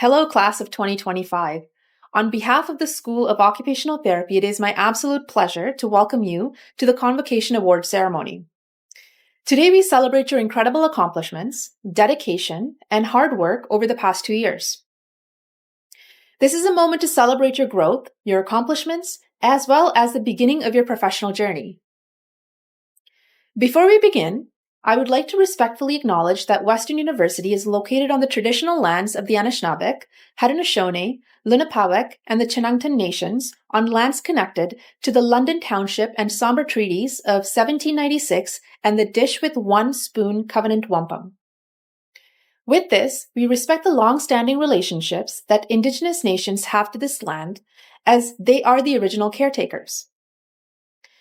Hello, class of 2025. On behalf of the School of Occupational Therapy, it is my absolute pleasure to welcome you to the Convocation Award ceremony. Today, we celebrate your incredible accomplishments, dedication, and hard work over the past 2 years. This is a moment to celebrate your growth, your accomplishments, as well as the beginning of your professional journey. Before we begin, I would like to respectfully acknowledge that Western University is located on the traditional lands of the Anishinaabe, Haudenosaunee, Lenape, and the Chinangtan Nations on lands connected to the London Township and Sombre Treaties of 1796 and the Dish with One Spoon Covenant Wampum. With this, we respect the long-standing relationships that Indigenous nations have to this land, as they are the original caretakers.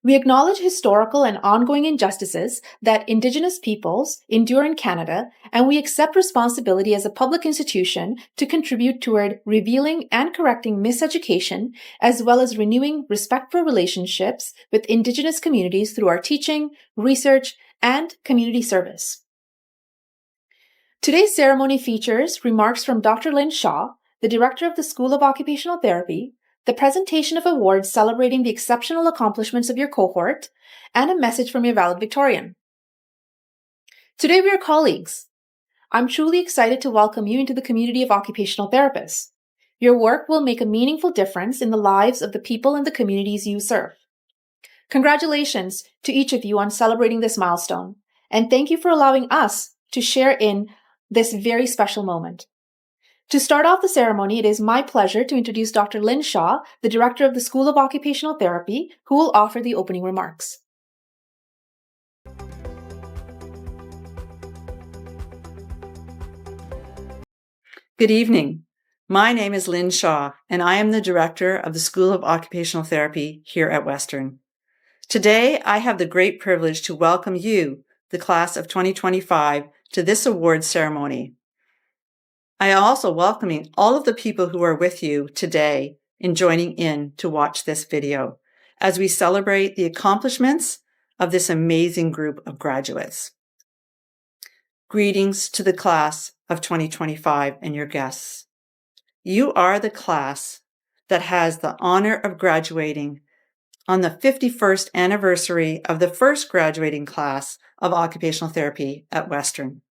We acknowledge historical and ongoing injustices that Indigenous peoples endure in Canada, and we accept responsibility as a public institution to contribute toward revealing and correcting miseducation, as well as renewing respectful relationships with Indigenous communities through our teaching, research, and community service. Today's ceremony features remarks from Dr. Lynn Shaw, the Director of the School of Occupational Therapy, the presentation of awards celebrating the exceptional accomplishments of your cohort, and a message from your valedictorian. Today we are colleagues. I'm truly excited to welcome you into the community of occupational therapists. Your work will make a meaningful difference in the lives of the people and the communities you serve. Congratulations to each of you on celebrating this milestone, and thank you for allowing us to share in this very special moment. To start off the ceremony, it is my pleasure to introduce Dr. Lynn Shaw, the Director of the School of Occupational Therapy, who will offer the opening remarks. Good evening. My name is Lynn Shaw, and I am the Director of the School of Occupational Therapy here at Western. Today, I have the great privilege to welcome you, the class of 2025, to this awards ceremony. I am also welcoming all of the people who are with you today in joining in to watch this video as we celebrate the accomplishments of this amazing group of graduates. Greetings to the class of 2025 and your guests. You are the class that has the honor of graduating on the 51st anniversary of the first graduating class of occupational therapy at Western.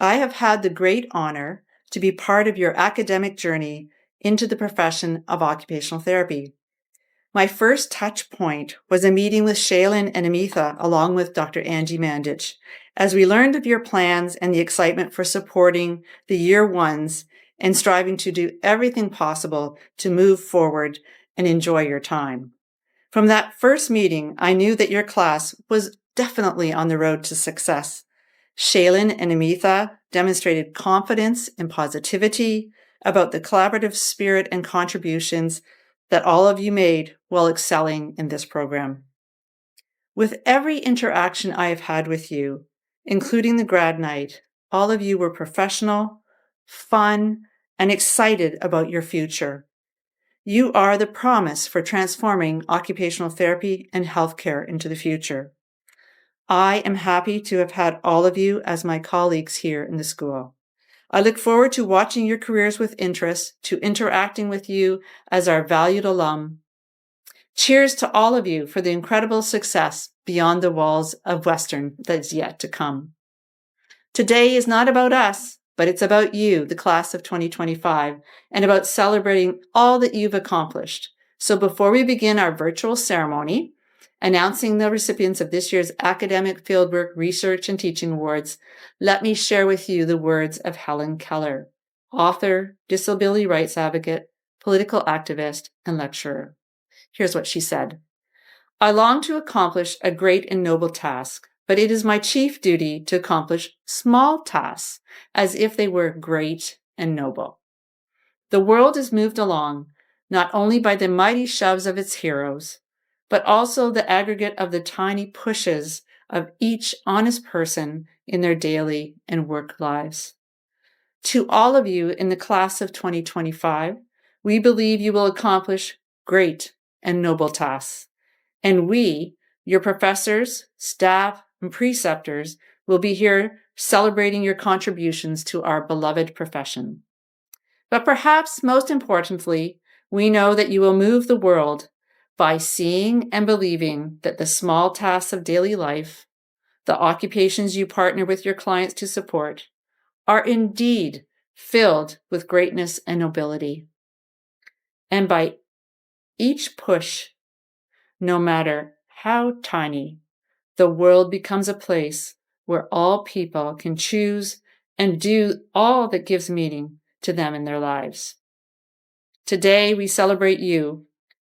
I have had the great honor to be part of your academic journey into the profession of occupational therapy. My first touch point was a meeting with Shaylin and Amitha along with Dr. Angie Mandich, as we learned of your plans and the excitement for supporting the year ones and striving to do everything possible to move forward and enjoy your time. From that first meeting, I knew that your class was definitely on the road to success. Shaylin and Amitha demonstrated confidence and positivity about the collaborative spirit and contributions that all of you made while excelling in this program. With every interaction I have had with you, including the grad night, all of you were professional, fun, and excited about your future. You are the promise for transforming occupational therapy and healthcare into the future. I am happy to have had all of you as my colleagues here in the school. I look forward to watching your careers with interest, to interacting with you as our valued alum. Cheers to all of you for the incredible success beyond the walls of Western that is yet to come. Today is not about us, but it's about you, the class of 2025, and about celebrating all that you've accomplished. So before we begin our virtual ceremony, announcing the recipients of this year's Academic Fieldwork Research and Teaching Awards, let me share with you the words of Helen Keller, author, disability rights advocate, political activist, and lecturer. Here's what she said. I long to accomplish a great and noble task, but it is my chief duty to accomplish small tasks as if they were great and noble. The world is moved along, not only by the mighty shoves of its heroes, but also the aggregate of the tiny pushes of each honest person in their daily and work lives. To all of you in the class of 2025, we believe you will accomplish great and noble tasks, and we, your professors, staff, and preceptors, will be here celebrating your contributions to our beloved profession. But perhaps most importantly, we know that you will move the world by seeing and believing that the small tasks of daily life, the occupations you partner with your clients to support, are indeed filled with greatness and nobility. And by each push, no matter how tiny, the world becomes a place where all people can choose and do all that gives meaning to them in their lives. Today, we celebrate you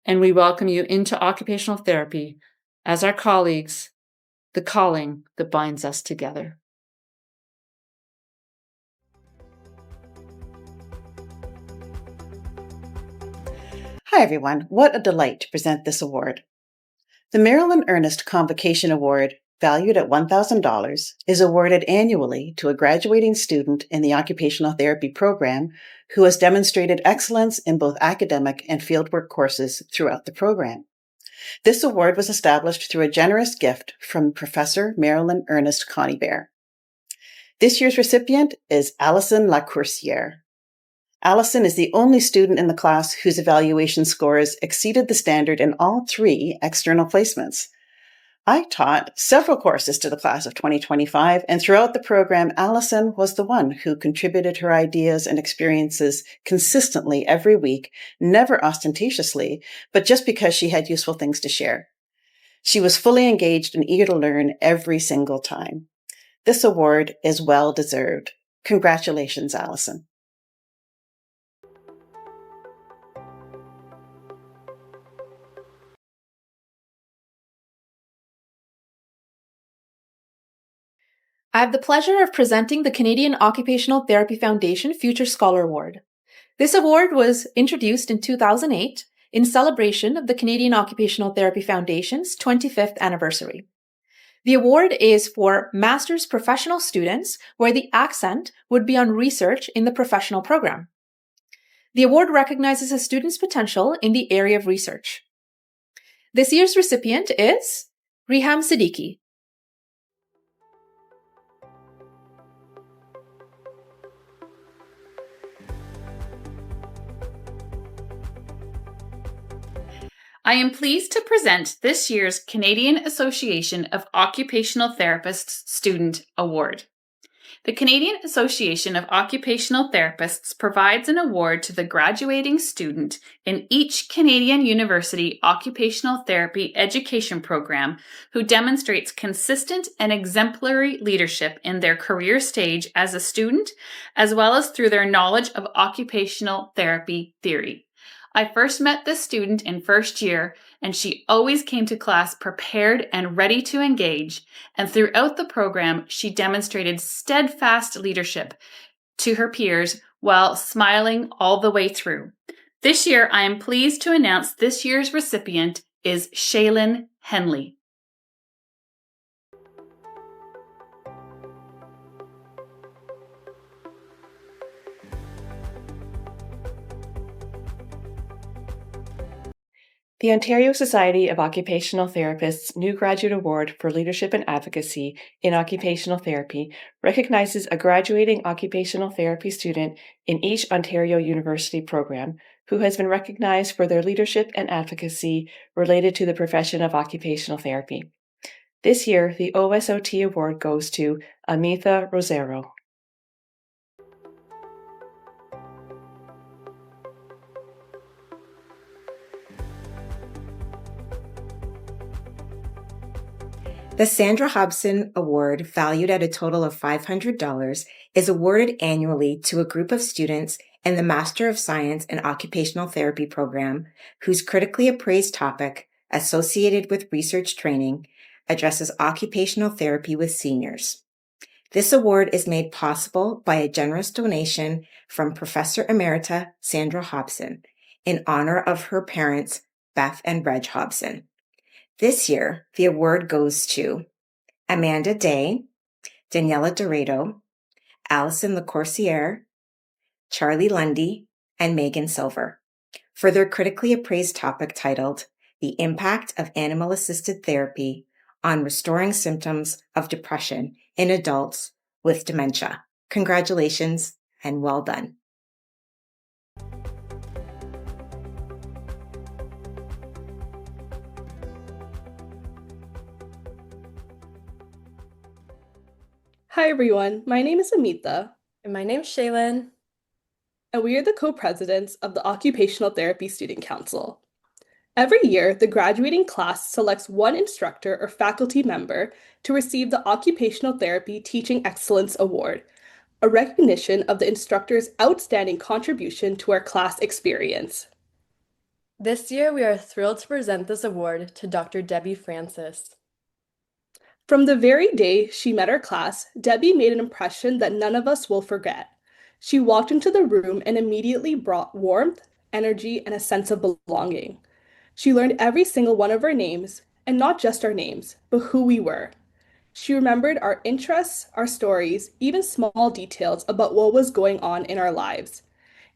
and we welcome you into occupational therapy as our colleagues, the calling that binds us together. Hi, everyone. What a delight to present this award. The Marilyn Ernest Convocation Award, valued at $1,000, is awarded annually to a graduating student in the occupational therapy program who has demonstrated excellence in both academic and fieldwork courses throughout the program. This award was established through a generous gift from Professor Marilyn Ernest Conybeare. This year's recipient is Allison Lacourcière. Allison is the only student in the class whose evaluation scores exceeded the standard in all 3 external placements. I taught several courses to the class of 2025, and throughout the program, Allison was the one who contributed her ideas and experiences consistently every week, never ostentatiously, but just because she had useful things to share. She was fully engaged and eager to learn every single time. This award is well deserved. Congratulations, Allison. I have the pleasure of presenting the Canadian Occupational Therapy Foundation Future Scholar Award. This award was introduced in 2008 in celebration of the Canadian Occupational Therapy Foundation's 25th anniversary. The award is for master's professional students, where the accent would be on research in the professional program. The award recognizes a student's potential in the area of research. This year's recipient is Riham Siddiqui. I am pleased to present this year's Canadian Association of Occupational Therapists Student Award. The Canadian Association of Occupational Therapists provides an award to the graduating student in each Canadian University Occupational Therapy Education program who demonstrates consistent and exemplary leadership in their career stage as a student, as well as through their knowledge of occupational therapy theory. I first met this student in first year, and she always came to class prepared and ready to engage, and throughout the program, she demonstrated steadfast leadership to her peers while smiling all the way through. This year, I am pleased to announce this year's recipient is Shaylin Henley. The Ontario Society of Occupational Therapists New Graduate Award for Leadership and Advocacy in Occupational Therapy recognizes a graduating occupational therapy student in each Ontario University program who has been recognized for their leadership and advocacy related to the profession of occupational therapy. This year, the OSOT award goes to Amitha Rosero. The Sandra Hobson Award, valued at a total of $500, is awarded annually to a group of students in the Master of Science in Occupational Therapy program whose critically appraised topic, associated with research training, addresses occupational therapy with seniors. This award is made possible by a generous donation from Professor Emerita Sandra Hobson in honor of her parents, Beth and Reg Hobson. This year, the award goes to Amanda Day, Daniela Dorado, Allison Lacourcière, Charlie Lundy, and Megan Silver for their critically appraised topic titled The Impact of Animal-Assisted Therapy on Restoring Symptoms of Depression in Adults with Dementia. Congratulations and well done. Hi everyone, my name is Amita, And my name's Shaylin. and we are the co-presidents of the Occupational Therapy Student Council. Every year, the graduating class selects one instructor or faculty member to receive the Occupational Therapy Teaching Excellence Award, a recognition of the instructor's outstanding contribution to our class experience. This year, we are thrilled to present this award to Dr. Debbie Francis. From the very day she met our class, Debbie made an impression that none of us will forget. She walked into the room and immediately brought warmth, energy, and a sense of belonging. She learned every single one of our names, and not just our names, but who we were. She remembered our interests, our stories, even small details about what was going on in our lives.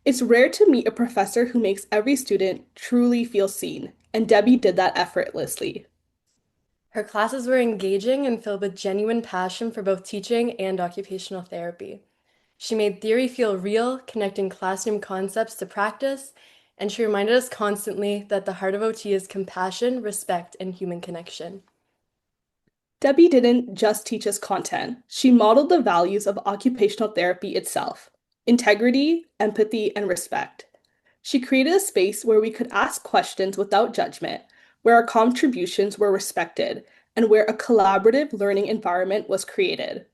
It's rare to meet a professor who makes every student truly feel seen, and Debbie did that effortlessly. Her classes were engaging and filled with genuine passion for both teaching and occupational therapy. She made theory feel real, connecting classroom concepts to practice, and she reminded us constantly that the heart of OT is compassion, respect, and human connection. Debbie didn't just teach us content, she modeled the values of occupational therapy itself: integrity, empathy, and respect. She created a space where we could ask questions without judgment, where our contributions were respected, and where a collaborative learning environment was created.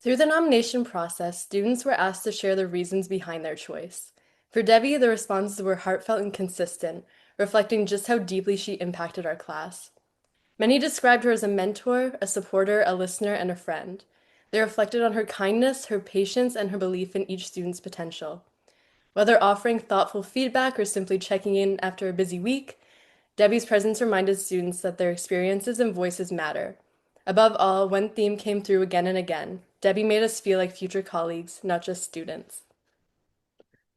Through the nomination process, students were asked to share the reasons behind their choice. For Debbie, the responses were heartfelt and consistent, reflecting just how deeply she impacted our class. Many described her as a mentor, a supporter, a listener, and a friend. They reflected on her kindness, her patience, and her belief in each student's potential. Whether offering thoughtful feedback or simply checking in after a busy week, Debbie's presence reminded students that their experiences and voices matter. Above all, one theme came through again and again. Debbie made us feel like future colleagues, not just students.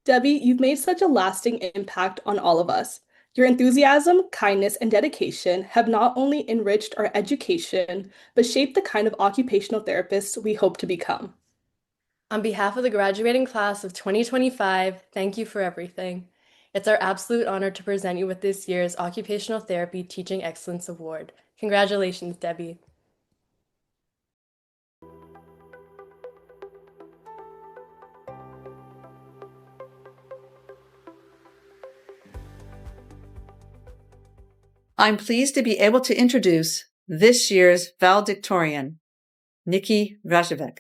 Debbie, you've made such a lasting impact on all of us. Your enthusiasm, kindness, and dedication have not only enriched our education, but shaped the kind of occupational therapists we hope to become. On behalf of the graduating class of 2025, thank you for everything. It's our absolute honor to present you with this year's Occupational Therapy Teaching Excellence Award. Congratulations, Debbie. I'm pleased to be able to introduce this year's valedictorian, Nikki Rajovic.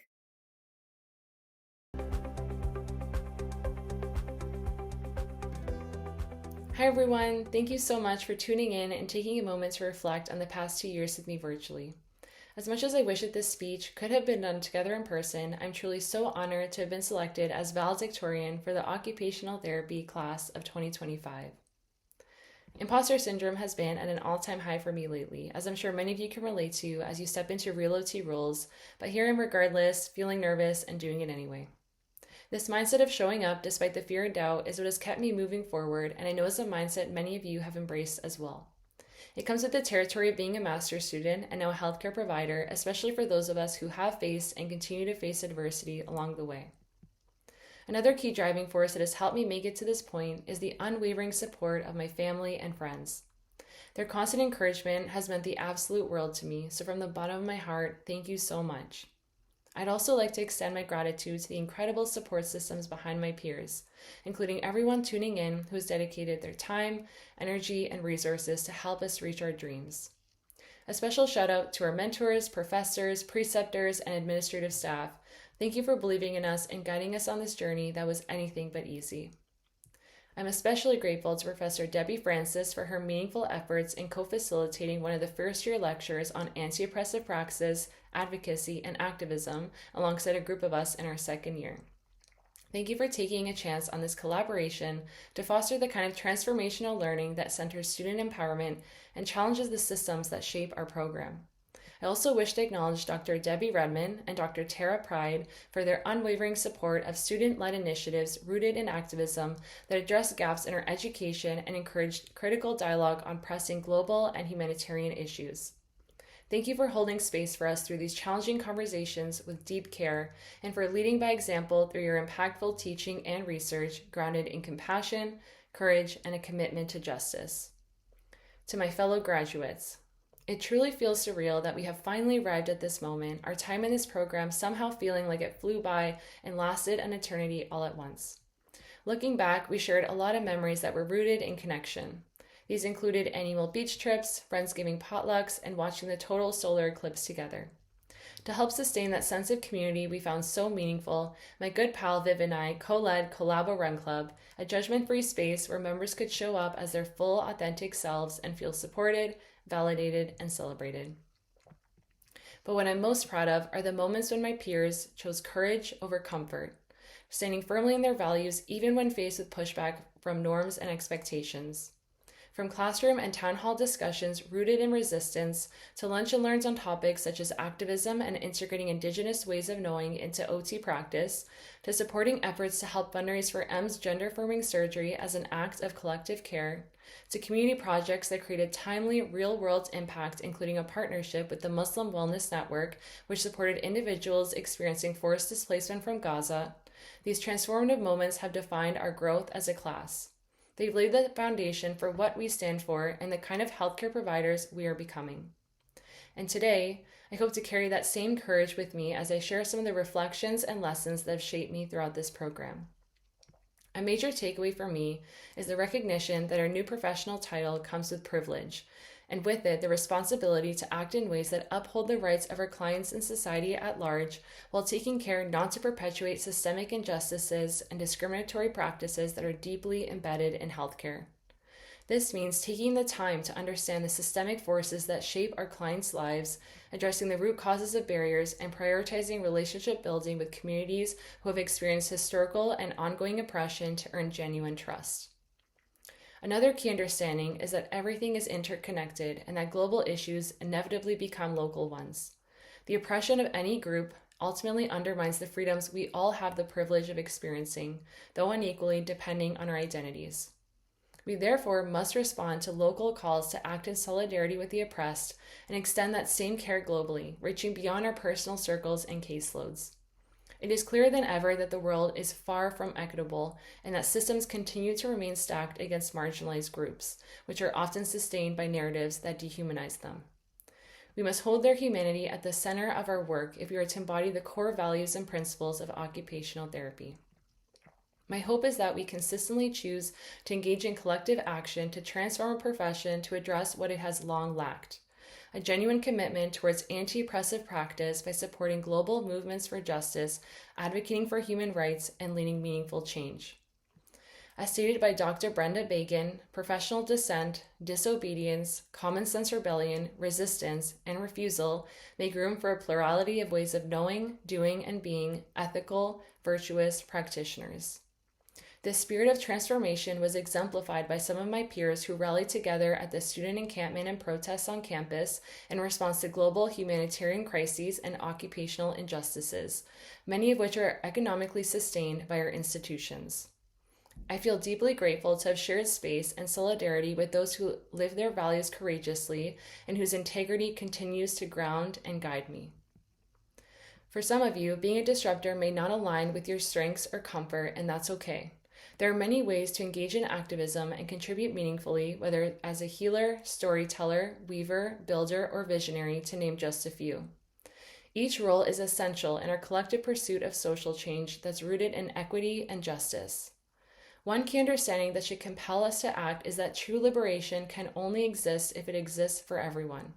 Hi everyone, thank you so much for tuning in and taking a moment to reflect on the past 2 years with me virtually. As much as I wish that this speech could have been done together in person, I'm truly so honored to have been selected as valedictorian for the Occupational Therapy class of 2025. Imposter syndrome has been at an all-time high for me lately, as I'm sure many of you can relate to as you step into real OT roles, but here I'm regardless, feeling nervous, and doing it anyway. This mindset of showing up despite the fear and doubt is what has kept me moving forward, and I know it's a mindset many of you have embraced as well. It comes with the territory of being a master's student and now a healthcare provider, especially for those of us who have faced and continue to face adversity along the way. Another key driving force that has helped me make it to this point is the unwavering support of my family and friends. Their constant encouragement has meant the absolute world to me, so from the bottom of my heart, thank you so much. I'd also like to extend my gratitude to the incredible support systems behind my peers, including everyone tuning in who has dedicated their time, energy, and resources to help us reach our dreams. A special shout out to our mentors, professors, preceptors, and administrative staff. Thank you for believing in us and guiding us on this journey that was anything but easy. I'm especially grateful to Professor Debbie Francis for her meaningful efforts in co-facilitating one of the first-year lectures on anti-oppressive praxis, advocacy, and activism alongside a group of us in our second year. Thank you for taking a chance on this collaboration to foster the kind of transformational learning that centers student empowerment and challenges the systems that shape our program. I also wish to acknowledge Dr. Debbie Redmond and Dr. Tara Pride for their unwavering support of student-led initiatives rooted in activism that address gaps in our education and encourage critical dialogue on pressing global and humanitarian issues. Thank you for holding space for us through these challenging conversations with deep care and for leading by example through your impactful teaching and research grounded in compassion, courage, and a commitment to justice. To my fellow graduates, It truly feels surreal that we have finally arrived at this moment, our time in this program somehow feeling like it flew by and lasted an eternity all at once. Looking back, we shared a lot of memories that were rooted in connection. These included annual beach trips, Friendsgiving potlucks, and watching the total solar eclipse together. To help sustain that sense of community we found so meaningful, my good pal Viv and I co-led Collabo Run Club, a judgment-free space where members could show up as their full, authentic selves and feel supported, validated, and celebrated. But what I'm most proud of are the moments when my peers chose courage over comfort, standing firmly in their values even when faced with pushback from norms and expectations. From classroom and town hall discussions rooted in resistance to lunch and learns on topics such as activism and integrating Indigenous ways of knowing into OT practice, to supporting efforts to help fundraise for M's gender-affirming surgery as an act of collective care, to community projects that created timely, real-world impact, including a partnership with the Muslim Wellness Network, which supported individuals experiencing forced displacement from Gaza. These transformative moments have defined our growth as a class. They've laid the foundation for what we stand for and the kind of healthcare providers we are becoming. And today, I hope to carry that same courage with me as I share some of the reflections and lessons that have shaped me throughout this program. A major takeaway for me is the recognition that our new professional title comes with privilege, and with it, the responsibility to act in ways that uphold the rights of our clients and society at large, while taking care not to perpetuate systemic injustices and discriminatory practices that are deeply embedded in healthcare. This means taking the time to understand the systemic forces that shape our clients' lives, addressing the root causes of barriers, and prioritizing relationship building with communities who have experienced historical and ongoing oppression to earn genuine trust. Another key understanding is that everything is interconnected and that global issues inevitably become local ones. The oppression of any group ultimately undermines the freedoms we all have the privilege of experiencing, though unequally depending on our identities. We therefore must respond to local calls to act in solidarity with the oppressed and extend that same care globally, reaching beyond our personal circles and caseloads. It is clearer than ever that the world is far from equitable and that systems continue to remain stacked against marginalized groups, which are often sustained by narratives that dehumanize them. We must hold their humanity at the center of our work if we are to embody the core values and principles of occupational therapy. My hope is that we consistently choose to engage in collective action to transform a profession to address what it has long lacked. A genuine commitment towards anti-oppressive practice by supporting global movements for justice, advocating for human rights, and leading meaningful change. As stated by Dr. Brenda Bacon, professional dissent, disobedience, common sense rebellion, resistance, and refusal make room for a plurality of ways of knowing, doing, and being ethical, virtuous practitioners. This spirit of transformation was exemplified by some of my peers who rallied together at the student encampment and protests on campus in response to global humanitarian crises and occupational injustices, many of which are economically sustained by our institutions. I feel deeply grateful to have shared space and solidarity with those who live their values courageously and whose integrity continues to ground and guide me. For some of you, being a disruptor may not align with your strengths or comfort, and that's okay. There are many ways to engage in activism and contribute meaningfully, whether as a healer, storyteller, weaver, builder, or visionary, to name just a few. Each role is essential in our collective pursuit of social change that's rooted in equity and justice. One key understanding that should compel us to act is that true liberation can only exist if it exists for everyone.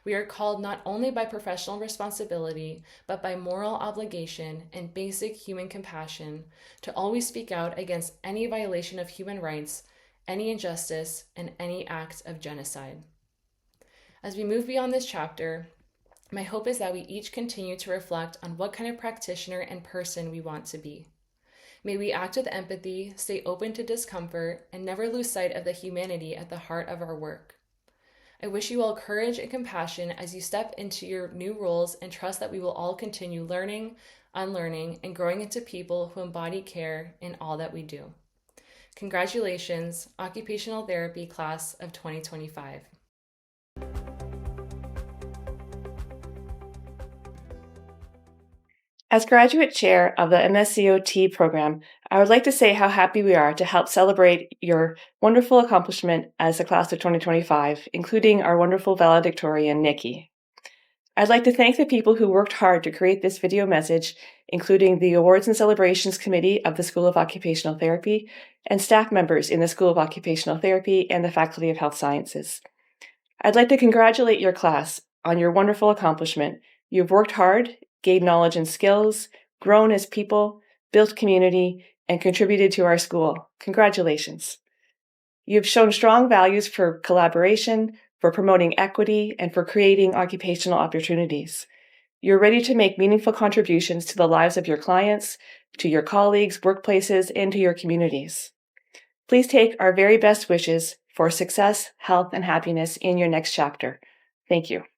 We are called not only by professional responsibility, but by moral obligation and basic human compassion to always speak out against any violation of human rights, any injustice, and any act of genocide. As we move beyond this chapter, my hope is that we each continue to reflect on what kind of practitioner and person we want to be. May we act with empathy, stay open to discomfort, and never lose sight of the humanity at the heart of our work. I wish you all courage and compassion as you step into your new roles and trust that we will all continue learning, unlearning, and growing into people who embody care in all that we do. Congratulations, Occupational Therapy Class of 2025. As graduate chair of the MSCOT program, I would like to say how happy we are to help celebrate your wonderful accomplishment as the class of 2025, including our wonderful valedictorian, Nikki. I'd like to thank the people who worked hard to create this video message, including the Awards and Celebrations Committee of the School of Occupational Therapy and staff members in the School of Occupational Therapy and the Faculty of Health Sciences. I'd like to congratulate your class on your wonderful accomplishment. You've worked hard, gained knowledge and skills, grown as people, built community, and contributed to our school. Congratulations. You've shown strong values for collaboration, for promoting equity, and for creating occupational opportunities. You're ready to make meaningful contributions to the lives of your clients, to your colleagues, workplaces, and to your communities. Please take our very best wishes for success, health, and happiness in your next chapter. Thank you.